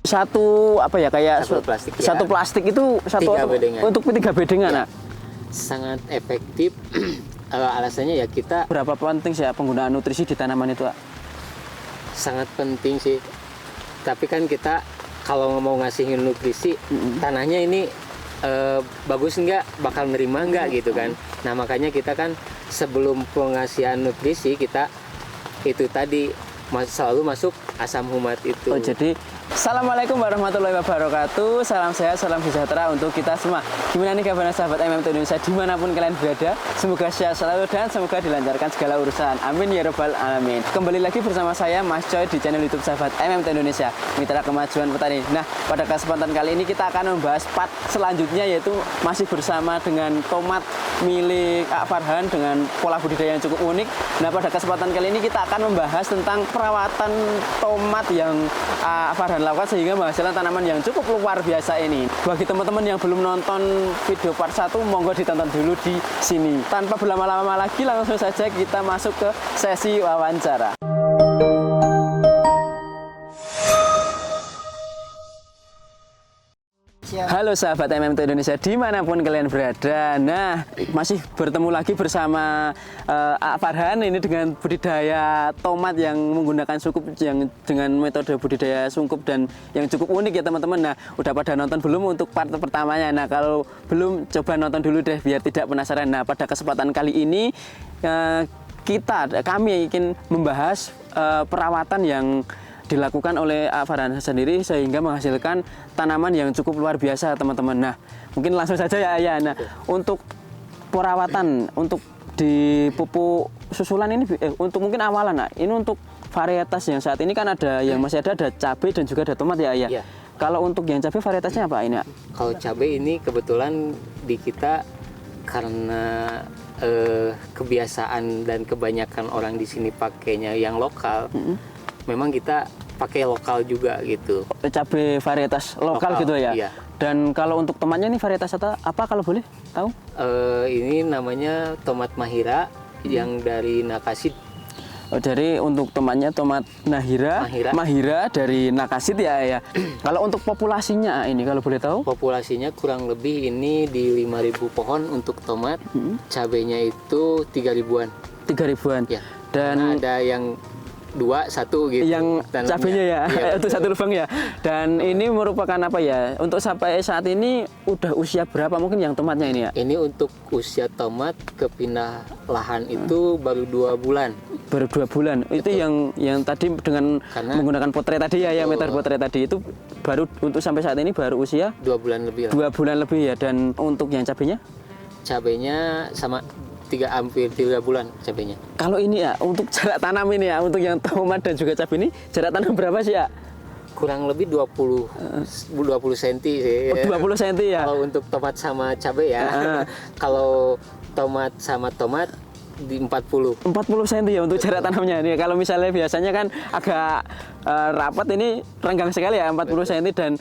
Satu apa ya kayak Satu plastik ya. satu plastik itu satu 3 bedengan. untuk 3 bedengan. Ya. Nah. Sangat efektif. Alasannya ya kita Berapa penting sih ya penggunaan nutrisi di tanaman itu, Pak? sangat penting sih. Tapi kan kita kalau mau ngasihin nutrisi, tanahnya ini bagus nggak, bakal nerima nggak gitu kan. Nah makanya kita kan sebelum pengasihan nutrisi kita itu tadi selalu masuk asam humat itu. Oh, jadi Assalamualaikum warahmatullahi wabarakatuh. Salam sehat, salam sejahtera untuk kita semua. Gimana nih kabarnya sahabat MMT Indonesia dimanapun kalian berada? Semoga sehat selalu dan semoga dilancarkan segala urusan. Amin ya robbal alamin. Kembali lagi bersama saya Mas Coy di channel YouTube sahabat MMT Indonesia, Mitra Kemajuan Petani. Nah, pada kesempatan kali ini kita akan membahas part selanjutnya, yaitu masih bersama dengan tomat milik Kak Farhan dengan pola budidaya yang cukup unik. Nah, pada kesempatan kali ini kita akan membahas tentang perawatan tomat yang Farhan lakukan sehingga menghasilkan tanaman yang cukup luar biasa ini. Bagi teman-teman yang belum nonton video part 1, monggo ditonton dulu di sini. Tanpa berlama-lama lagi, langsung saja kita masuk ke sesi wawancara. Halo sahabat MMT Indonesia dimanapun kalian berada. Nah, masih bertemu lagi bersama Farhan ini dengan budidaya tomat yang menggunakan sungkup yang dengan metode budidaya sungkup dan yang cukup unik ya teman-teman. Nah, udah pada nonton belum untuk part pertamanya? Nah, kalau belum coba nonton dulu deh biar tidak penasaran. Nah, pada kesempatan kali ini kami ingin membahas perawatan yang dilakukan oleh Farhan sendiri sehingga menghasilkan tanaman yang cukup luar biasa teman-teman. Nah, mungkin langsung saja ya Ayah. Nah, untuk perawatan untuk di pupuk susulan ini untuk mungkin awalan, nah ini untuk varietas yang saat ini kan ada yang masih ada cabai dan juga ada tomat ya Ayah. Ya. Kalau untuk yang cabai varietasnya apa ini? Kalau cabai ini kebetulan di kita karena kebiasaan dan kebanyakan orang di sini pakainya yang lokal. Memang kita pakai lokal juga gitu. Cabai varietas lokal gitu ya. Iya. Dan kalau untuk tomatnya ini varietas apa kalau boleh tahu? Ini namanya tomat Mahira yang dari Nakasit. Oh, dari untuk tomatnya tomat Mahira dari Nakasit ya. Kalau untuk populasinya ini kalau boleh tahu? Populasinya kurang lebih ini di 5.000 pohon untuk tomat. Cabainya itu 3.000-an. 3.000-an. Ya. Dan karena ada yang 2-1 gitu. Yang cabenya ya, iya, untuk satu lubang ya. Dan ini merupakan apa ya? Untuk sampai saat ini udah usia berapa mungkin yang tomatnya ini ya? Ini untuk usia tomat kepindah lahan itu baru 2 bulan. Baru 2 bulan. Betul. Itu yang tadi dengan menggunakan potret tadi ya, meter potret tadi itu baru untuk sampai saat ini baru usia 2 bulan lebih. 2 bulan lebih ya. Dan untuk yang cabenya? Cabenya sama hampir 3 bulan cabenya. Kalau ini ya untuk jarak tanam ini ya, untuk yang tomat dan juga cabai ini jarak tanam berapa sih ya? Kurang lebih 20 cm sih. 20 cm ya. Kalau untuk tomat sama cabai ya. Kalau tomat sama tomat di 40 cm ya untuk jarak tanamnya. Nih kalau misalnya biasanya kan agak rapat, ini renggang sekali ya 40 cm dan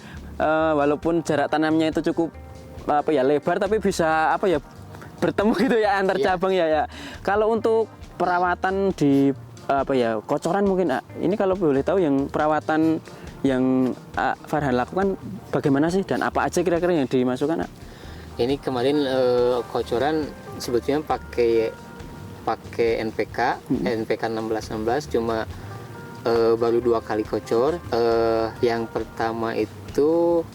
walaupun jarak tanamnya itu cukup lebar tapi bisa bertemu gitu ya antar cabang ya. Kalau untuk perawatan di kocoran mungkin ini kalau boleh tahu yang perawatan yang Farhan lakukan bagaimana sih dan apa aja kira-kira yang dimasukkan? Ini kemarin kocoran sebetulnya pakai NPK 1616 cuma baru 2 kali kocor. Yang pertama itu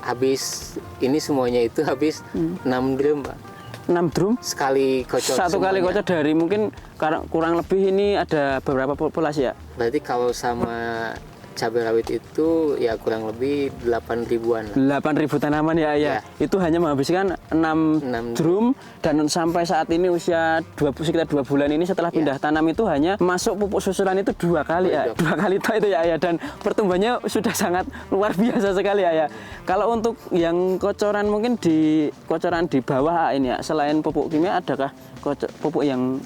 habis ini semuanya itu habis 6 drum, Pak. 6 drum sekali kocor. Satu semuanya. kali kocor dari mungkin kurang lebih ini ada beberapa populasi ya. Berarti kalau sama cabai rawit itu ya kurang lebih 8.000-an. 8.000 tanaman ya. Itu hanya menghabiskan 6 drum dan sampai saat ini usia sekitar 2 bulan ini setelah pindah tanam itu hanya masuk pupuk susulan itu 2 kali ya. 2 kali itu ya dan pertumbuhannya sudah sangat luar biasa sekali ya. Kalau untuk yang kocoran mungkin kocoran di bawah ini ya, selain pupuk kimia adakah pupuk yang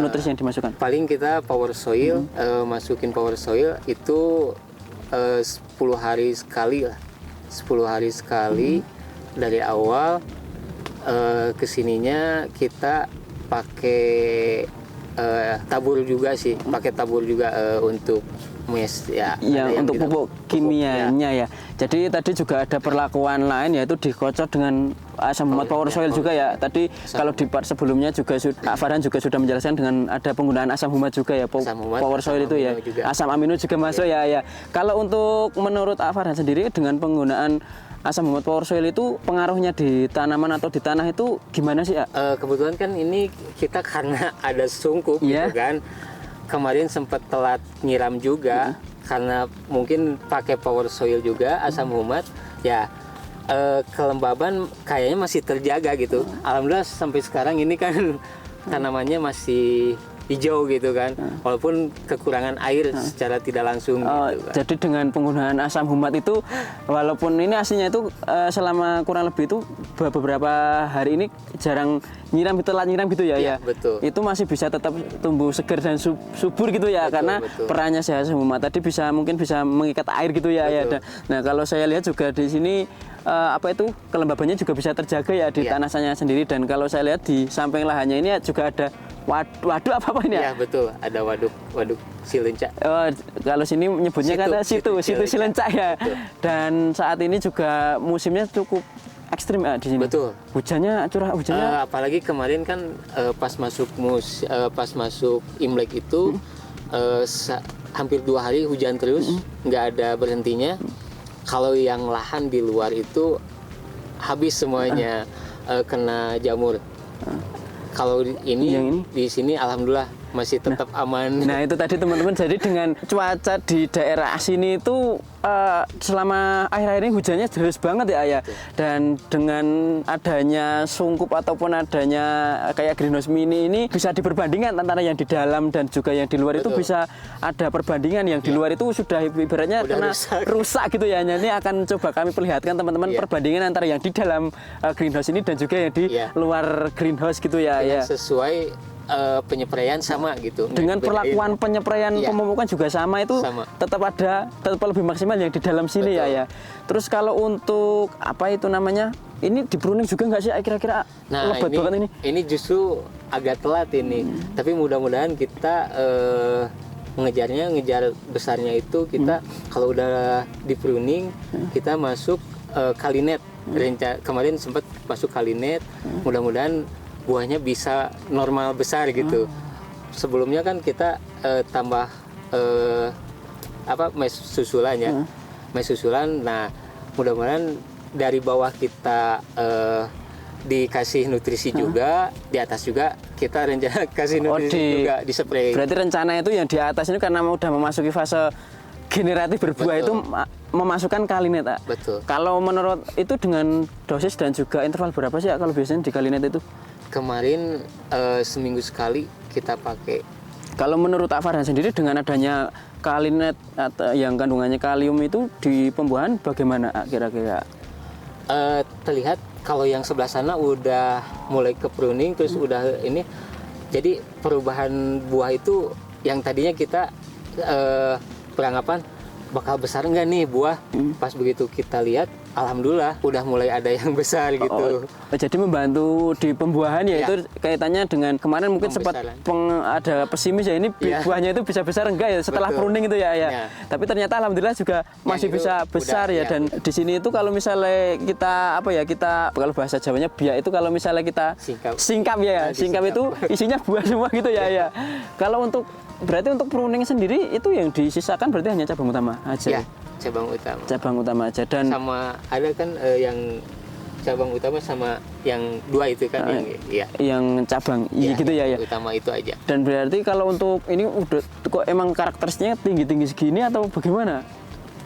nutrisi yang dimasukkan? Paling kita power soil, masukin power soil itu 10 hari sekali lah. 10 hari sekali dari awal kesininya kita pakai tabur juga sih, pakai tabur juga untuk mes ya. Yang ada untuk bilang pupuk kimianya ya. Jadi tadi juga ada perlakuan lain yaitu dikocok dengan asam humat power soil juga ya. Tadi kalau di part sebelumnya juga Pak Farhan juga sudah menjelaskan dengan ada penggunaan asam humat juga ya. Asam humat, Power soil itu ya. juga. Asam amino juga masuk ya. Kalau untuk menurut Pak Farhan sendiri dengan penggunaan asam humat power soil itu pengaruhnya di tanaman atau di tanah itu gimana sih? Kebetulan kan ini kita karena ada sungkup Iya. gitu kan. Kemarin sempat telat nyiram juga karena mungkin pakai power soil juga asam humat ya, kelembaban kayaknya masih terjaga gitu. Alhamdulillah sampai sekarang ini kan tanamannya masih hijau gitu kan, walaupun kekurangan air secara tidak langsung gitu kan. Jadi dengan penggunaan asam humat itu walaupun ini aslinya itu selama kurang lebih itu beberapa hari ini jarang nyiram gitu, telat nyiram gitu ya. Iya, betul. Itu masih bisa tetap tumbuh segar dan subur gitu ya, Betul, karena betul. perannya si asam humat tadi mungkin bisa mengikat air gitu ya. Betul. Nah kalau saya lihat juga di sini kelembabannya juga bisa terjaga ya di Iya. tanahnya sendiri, dan kalau saya lihat di samping lahannya ini juga ada waduk apa ini ya? Iya betul, ada waduk Cilencak. Kalau sini menyebutnya Situ situ Cilencak ya. Betul. Dan saat ini juga musimnya cukup ekstrim di sini. Betul. Hujannya Apalagi kemarin kan pas masuk Imlek itu hampir 2 hari hujan terus, nggak ada berhentinya. Kalau yang lahan di luar itu habis semuanya kena jamur. Kalau ini di sini alhamdulillah masih tetap aman. Nah itu tadi teman-teman, jadi dengan cuaca di daerah sini itu selama akhir-akhir ini hujannya deras banget ya. Dan dengan adanya sungkup ataupun adanya kayak greenhouse mini ini bisa diperbandingkan antara yang di dalam dan juga yang di luar. Betul. Itu bisa ada perbandingan. Yang di luar itu sudah ibaratnya Udah kena rusak gitu ya. Ini akan coba kami perlihatkan teman-teman perbandingan antara yang di dalam greenhouse ini dan juga yang di luar greenhouse gitu ya. Sesuai penyepraian sama gitu. Dengan perlakuan penyepraian pemupukan juga sama, itu tetap lebih maksimal yang di dalam sini. Betul. ya. Terus kalau untuk apa itu namanya, ini di pruning juga nggak sih kira-kira? Nah lebat banget ini. Ini justru agak telat ini, tapi mudah-mudahan kita ngejar besarnya itu kita kalau udah di pruning kita masuk kalinet. Kemarin sempat masuk kalinet, mudah-mudahan buahnya bisa normal besar gitu. Sebelumnya kan kita tambah mes susulan ya, mes susulan. Nah mudah-mudahan dari bawah kita dikasih nutrisi juga, di atas juga kita rencana kasih nutrisi juga, di-spray. Berarti rencana itu yang di atas ini karena udah memasuki fase generatif berbuah. Betul. Itu memasukkan kalinet. Betul. Kalau menurut itu dengan dosis dan juga interval berapa sih kalau biasanya di kalinet itu? Kemarin seminggu sekali kita pakai. Kalau menurut Pak Farhan sendiri dengan adanya kalinet atau yang kandungannya kalium itu di pembuahan bagaimana kira-kira? Terlihat kalau yang sebelah sana udah mulai ke pruning terus udah ini, jadi perubahan buah itu yang tadinya kita peranggapan bakal besar enggak nih buah, pas begitu kita lihat alhamdulillah udah mulai ada yang besar gitu. Jadi membantu di pembuahan ya, itu kaitannya dengan kemarin mungkin sempat ada pesimis ya, ini buahnya itu bisa besar enggak ya setelah pruning itu ya. Tapi ternyata alhamdulillah juga masih bisa besar ya. Dan di sini itu kalau misalnya kita kalau bahasa Jawanya biak itu kalau misalnya kita singkap ya, singkap itu isinya buah semua gitu ya. Kalau berarti untuk pruning sendiri itu yang disisakan berarti hanya cabang utama aja. Ya, cabang utama aja. Dan sama ada kan yang cabang utama sama yang 2 itu kan yang cabang gitu ya. Utama itu aja. Dan berarti kalau untuk ini udah kok emang karakteristiknya tinggi-tinggi segini atau bagaimana?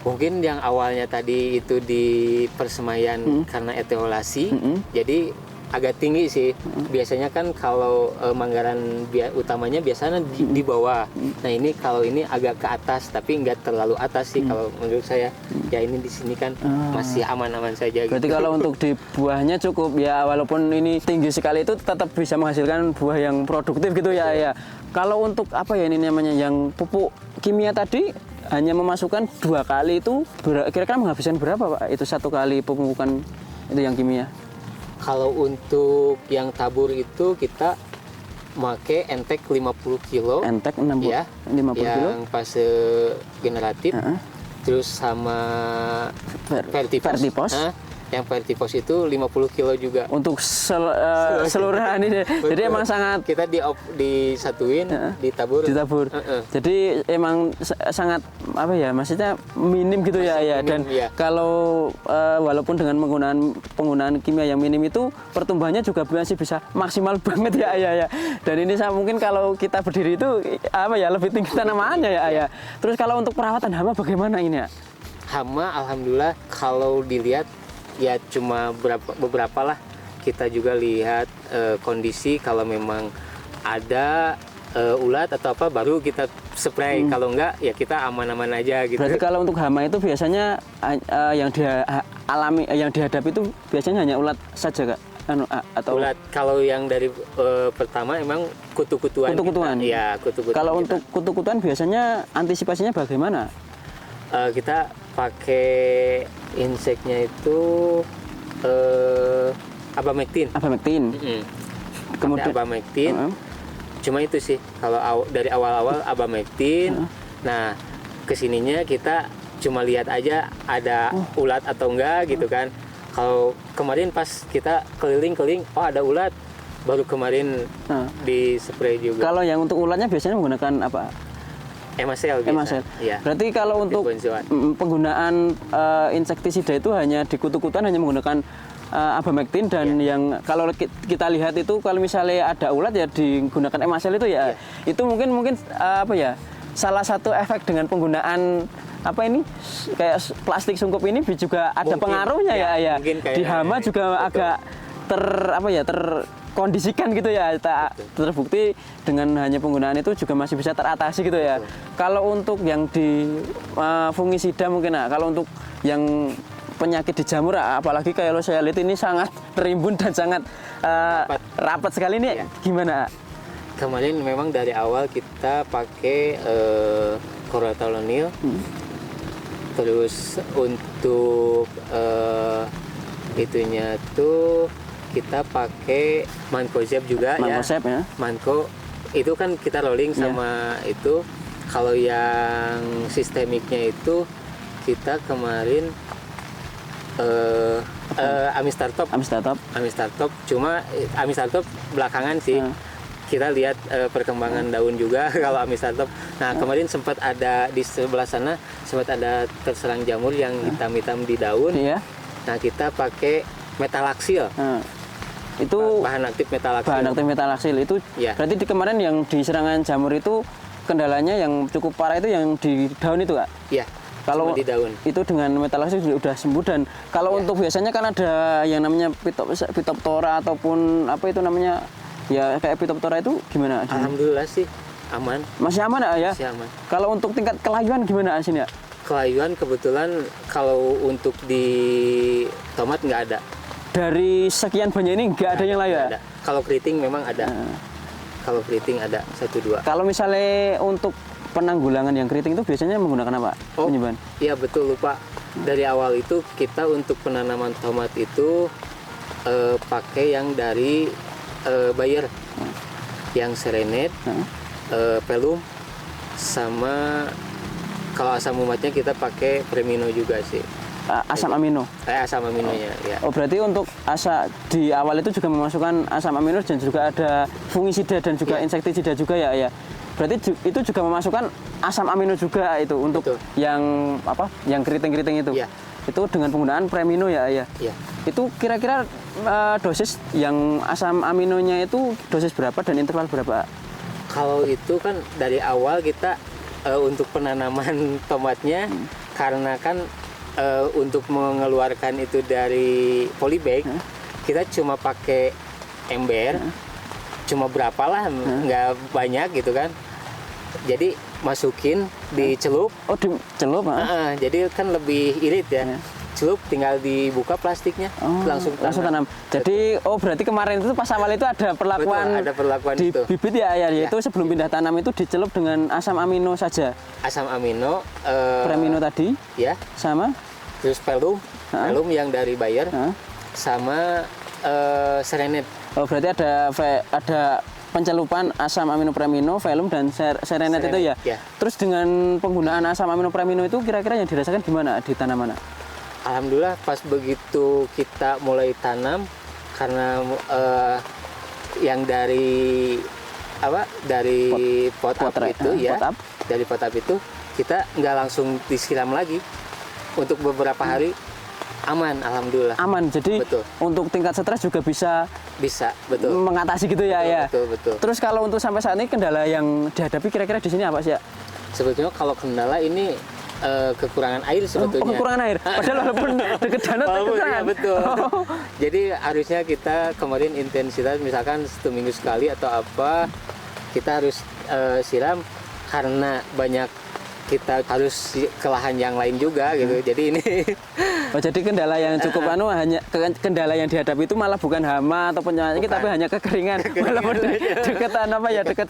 Mungkin yang awalnya tadi itu di persemaian karena etiolasi, jadi agak tinggi sih. Biasanya kan kalau manggaran utamanya biasanya di bawah. Nah ini kalau ini agak ke atas tapi nggak terlalu atas sih kalau menurut saya. Ya ini di sini kan masih aman-aman saja. Berarti kalau untuk di buahnya cukup ya, walaupun ini tinggi sekali itu tetap bisa menghasilkan buah yang produktif gitu ya. Kalau untuk ini namanya yang pupuk kimia tadi hanya memasukkan 2 kali itu kira-kira menghabiskan berapa Pak? Itu 1 kali pemupukan itu yang kimia. Kalau untuk yang tabur itu kita make Entek 50 kilo. Entek 60 ya, 50 kilo. yang fase generatif. Terus sama Vertipos. Yang Vertipos itu 50 kilo juga. Untuk seluruhan ini. Jadi emang sangat kita disatuin, ditabur. Jadi emang sangat apa ya, maksudnya minim gitu ya, ya. Dan kalau walaupun dengan penggunaan kimia yang minim itu pertumbuhannya juga masih bisa maksimal banget ya, ya. Dan ini mungkin kalau kita berdiri itu apa ya, lebih tinggi tanamannya ya. Terus kalau untuk perawatan hama bagaimana ini ya? Hama alhamdulillah kalau dilihat ya cuma beberapa lah. Kita juga lihat kondisi, kalau memang ada ulat atau apa baru kita spray. Kalau enggak ya kita aman-aman aja gitu. Berarti kalau untuk hama itu biasanya yang dihadapi itu biasanya hanya ulat saja Kak? Atau ulat, kalau yang dari pertama emang kutu-kutuan. Ya, kutu-kutuan. Kalau untuk kutu-kutuan biasanya antisipasinya bagaimana? Kita pakai inseknya itu abamectin. Kemudian abamectin. Cuma itu sih kalau dari awal-awal abamectin. Nah, kesininya kita cuma lihat aja ada ulat atau enggak gitu kan. Kalau kemarin pas kita keliling-keliling, oh ada ulat, baru kemarin di spray juga. Kalau yang untuk ulatnya biasanya menggunakan apa? Emasel. Ya. Berarti kalau untuk penggunaan insektisida itu hanya di kutu-kutuan hanya menggunakan abamectin dan yang kalau kita lihat itu kalau misalnya ada ulat ya digunakan emasel itu ya. Itu mungkin apa ya? Salah satu efek dengan penggunaan apa ini kayak plastik sungkup ini juga ada pengaruhnya ya. Di hama juga agak terkondisikan gitu ya, terbukti dengan hanya penggunaan itu juga masih bisa teratasi gitu ya. Kalau untuk yang di fungisida mungkin kalau untuk yang penyakit di jamur apalagi kalau saya lihat ini sangat rimbun dan sangat rapat sekali ini gimana? Kemarin memang dari awal kita pakai chlorothalonil. Terus untuk itunya tuh kita pakai Mancozeb juga. Mancozeb ya. Manco itu kan kita rolling sama itu. Kalau yang sistemiknya itu kita kemarin Amistartop. Cuma Amistartop belakangan sih. Kita lihat perkembangan daun juga kalau Amistartop. Nah, kemarin sempat ada di sebelah sana sempat ada terserang jamur yang hitam-hitam di daun. Nah, kita pakai metalaxyl. Itu bahan aktif metalaxyl. Bahan aktif metalaxyl itu berarti kemarin yang di serangan jamur itu kendalanya yang cukup parah itu yang di daun itu, Kak? Iya. Kalau di daun itu dengan metalaxyl sudah sembuh. Dan kalau untuk biasanya kan ada yang namanya Phytophthora ataupun apa itu namanya ya kayak Phytophthora itu gimana? Alhamdulillah sih aman. Masih aman ya? Masih aman. Kalau untuk tingkat kelayuan gimana sini ya? Kelayuan kebetulan kalau untuk di tomat nggak ada. Dari sekian banyak ini nggak ada yang layu ya? Kalau keriting memang ada. Kalau keriting ada 1-2. Kalau misalnya untuk penanggulangan yang keriting itu biasanya menggunakan apa? Penyembahan? Iya betul, lupa. Dari awal itu kita untuk penanaman tomat itu pakai yang dari Bayer, yang Serenet, Pelum, sama kalau asam umatnya kita pakai Premino juga sih. Asam amino? Asam aminonya, ya. Oh berarti untuk di awal itu juga memasukkan asam amino dan juga ada fungisida dan juga insektisida juga ya? Berarti itu juga memasukkan asam amino juga itu untuk yang apa? Yang keriting-keriting itu? Ya. Itu dengan penggunaan Premino ya? Iya. Itu kira-kira dosis yang asam aminonya itu dosis berapa dan interval berapa? Kalau itu kan dari awal kita untuk penanaman tomatnya karena kan untuk mengeluarkan itu dari polybag kita cuma pakai ember, cuma berapa lah, nggak banyak gitu kan. Jadi masukin dicelup. Oh dicelup? Jadi kan lebih irit ya. Celup tinggal dibuka plastiknya, langsung tanam. Jadi berarti kemarin itu pas awal itu ada perlakuan, di itu. Bibit ya, yaitu sebelum pindah tanam itu dicelup dengan asam amino saja. Asam amino, Premino tadi, sama. Terus pelum yang dari Bayer, sama Serenet. Oh berarti ada pencelupan asam aminopremino, velum dan serenet itu ya. Ya. Terus dengan penggunaan asam aminopremino itu kira-kira yang dirasakan gimana di tanaman? Alhamdulillah pas begitu kita mulai tanam, karena yang dari pot-up itu ya, dari pot-up itu kita nggak langsung disiram lagi untuk beberapa hari, aman, alhamdulillah. Aman, jadi betul. Untuk tingkat stres juga bisa betul mengatasi gitu ya. betul, ya. betul. Terus kalau untuk sampai saat ini kendala yang dihadapi kira-kira di sini apa sih ya? Sebetulnya kalau kendala ini kekurangan air sebetulnya. Kekurangan air. Padahal walaupun dekat danau kekurangan. Ya, betul. Jadi harusnya kita kemarin intensitas misalkan 1 minggu sekali atau apa, kita harus siram karena banyak kita harus ke lahan yang lain juga gitu. Jadi ini jadi kendala yang cukup hanya kendala yang dihadapi itu malah bukan hama atau penyakit tapi hanya kekeringan. Walaupun dekat dekat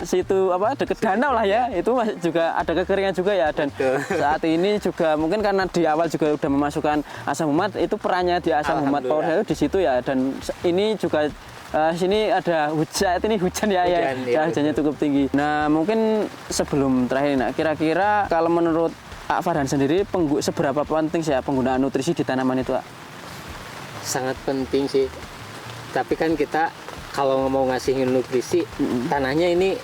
situ dekat danau lah ya. Itu juga ada kekeringan juga ya, dan saat ini juga mungkin karena di awal juga udah memasukkan asam humat, itu perannya di asam humat power itu di situ ya, dan ini juga sini ada hujan ya, hujannya cukup tinggi. Nah mungkin sebelum terakhir, kira-kira kalau menurut Pak Farhan sendiri seberapa penting sih penggunaan nutrisi di tanaman itu? Sangat penting sih. Tapi kan kita kalau mau ngasihin nutrisi, tanahnya ini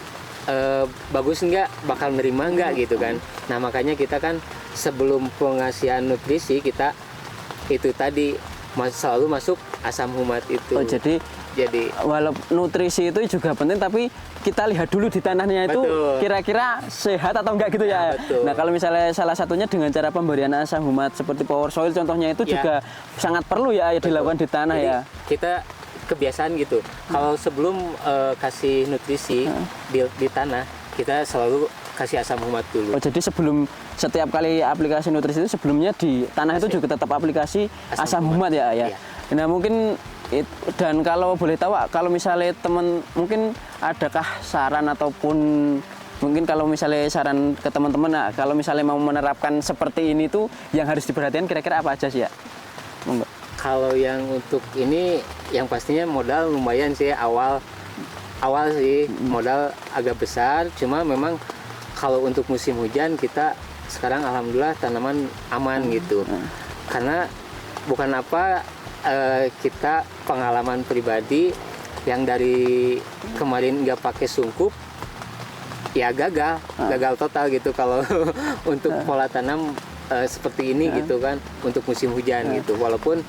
bagus nggak, bakal nerima nggak gitu kan. Nah makanya kita kan sebelum pengasihan nutrisi kita itu tadi selalu masuk asam humat itu. Oh, jadi walaupun nutrisi itu juga penting, tapi kita lihat dulu di tanahnya itu kira-kira sehat atau enggak gitu ya. Nah kalau misalnya salah satunya dengan cara pemberian asam humat seperti power soil contohnya itu juga sangat perlu ya dilakukan di tanah. Jadi, ya kita kebiasaan gitu. Kalau sebelum kasih nutrisi di tanah, kita selalu kasih asam humat dulu. Oh, jadi sebelum setiap kali aplikasi nutrisi itu sebelumnya di tanah itu juga tetap aplikasi asam humat ya. Iya. Nah mungkin dan kalau boleh tahu, kalau misalnya teman mungkin adakah saran ataupun mungkin kalau misalnya saran ke teman-teman, kalau misalnya mau menerapkan seperti ini tuh yang harus diperhatikan kira-kira apa aja sih ya? Kalau yang untuk ini yang pastinya modal lumayan sih, awal sih modal agak besar, cuma memang kalau untuk musim hujan kita sekarang alhamdulillah tanaman aman gitu. Karena bukan apa, kita pengalaman pribadi yang dari kemarin nggak pakai sungkup ya gagal total gitu kalau untuk pola tanam seperti ini gitu kan untuk musim hujan gitu. Walaupun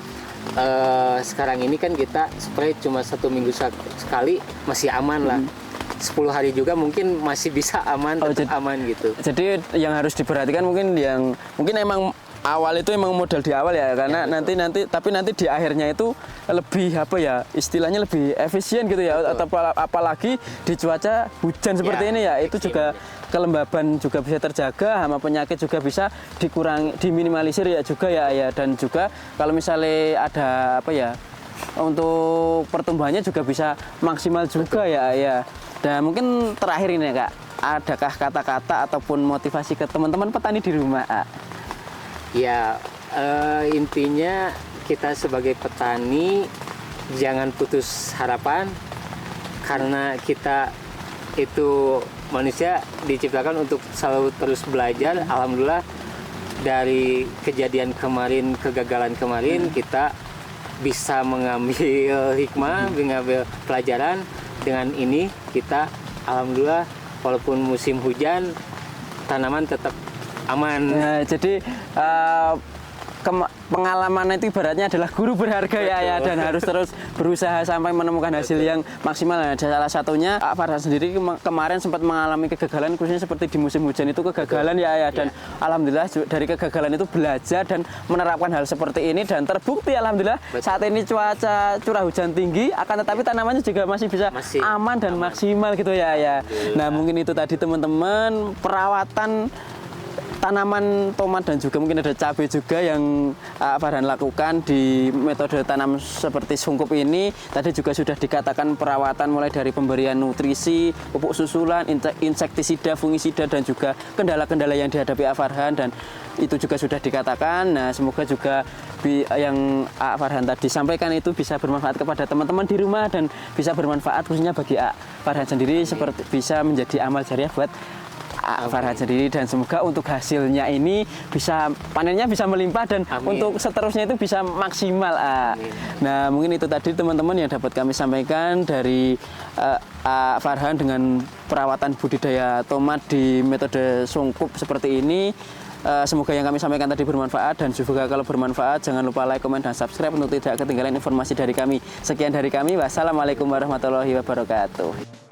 sekarang ini kan kita spray cuma 1 minggu sekali masih aman lah. 10 hari juga mungkin masih bisa aman, aman gitu. Jadi yang harus diperhatikan mungkin emang awal itu emang modal di awal ya, karena nanti di akhirnya itu lebih istilahnya lebih efisien gitu ya. Atau apalagi di cuaca hujan seperti ini ya, itu juga kelembaban juga bisa terjaga, hama penyakit juga bisa diminimalisir ya juga ya. Dan juga kalau misalnya ada untuk pertumbuhannya juga bisa maksimal juga ya. Dan mungkin terakhir ini Kak, adakah kata-kata ataupun motivasi ke teman-teman petani di rumah? Ya, intinya kita sebagai petani jangan putus harapan, karena kita itu manusia diciptakan untuk selalu terus belajar. Alhamdulillah dari kejadian kemarin, kegagalan kemarin, kita bisa mengambil hikmah, mengambil pelajaran. Dengan ini kita alhamdulillah walaupun musim hujan tanaman tetap aman. Nah, jadi pengalaman itu ibaratnya adalah guru berharga ya, dan harus terus berusaha sampai menemukan hasil yang maksimal. Nah, salah satunya Pak Farhan sendiri kemarin sempat mengalami kegagalan, khususnya seperti di musim hujan itu kegagalan ya, dan alhamdulillah dari kegagalan itu belajar dan menerapkan hal seperti ini, dan terbukti alhamdulillah saat ini cuaca curah hujan tinggi, akan tetapi tanamannya juga masih bisa aman dan maksimal gitu ya. Nah mungkin itu tadi teman-teman perawatan tanaman tomat dan juga mungkin ada cabai juga yang Farhan lakukan di metode tanam seperti sungkup ini. Tadi juga sudah dikatakan perawatan mulai dari pemberian nutrisi, pupuk susulan, insektisida, fungisida dan juga kendala-kendala yang dihadapi Farhan, dan itu juga sudah dikatakan. Nah, semoga juga yang Farhan tadi sampaikan itu bisa bermanfaat kepada teman-teman di rumah dan bisa bermanfaat khususnya bagi Farhan sendiri, seperti bisa menjadi amal jariah buat Farhan sendiri, dan semoga untuk hasilnya ini bisa panennya bisa melimpah dan untuk seterusnya itu bisa maksimal. Nah, mungkin itu tadi teman-teman yang dapat kami sampaikan dari Farhan dengan perawatan budidaya tomat di metode sungkup seperti ini. Semoga yang kami sampaikan tadi bermanfaat, dan juga kalau bermanfaat jangan lupa like, komen, dan subscribe untuk tidak ketinggalan informasi dari kami. Sekian dari kami, wassalamualaikum warahmatullahi wabarakatuh.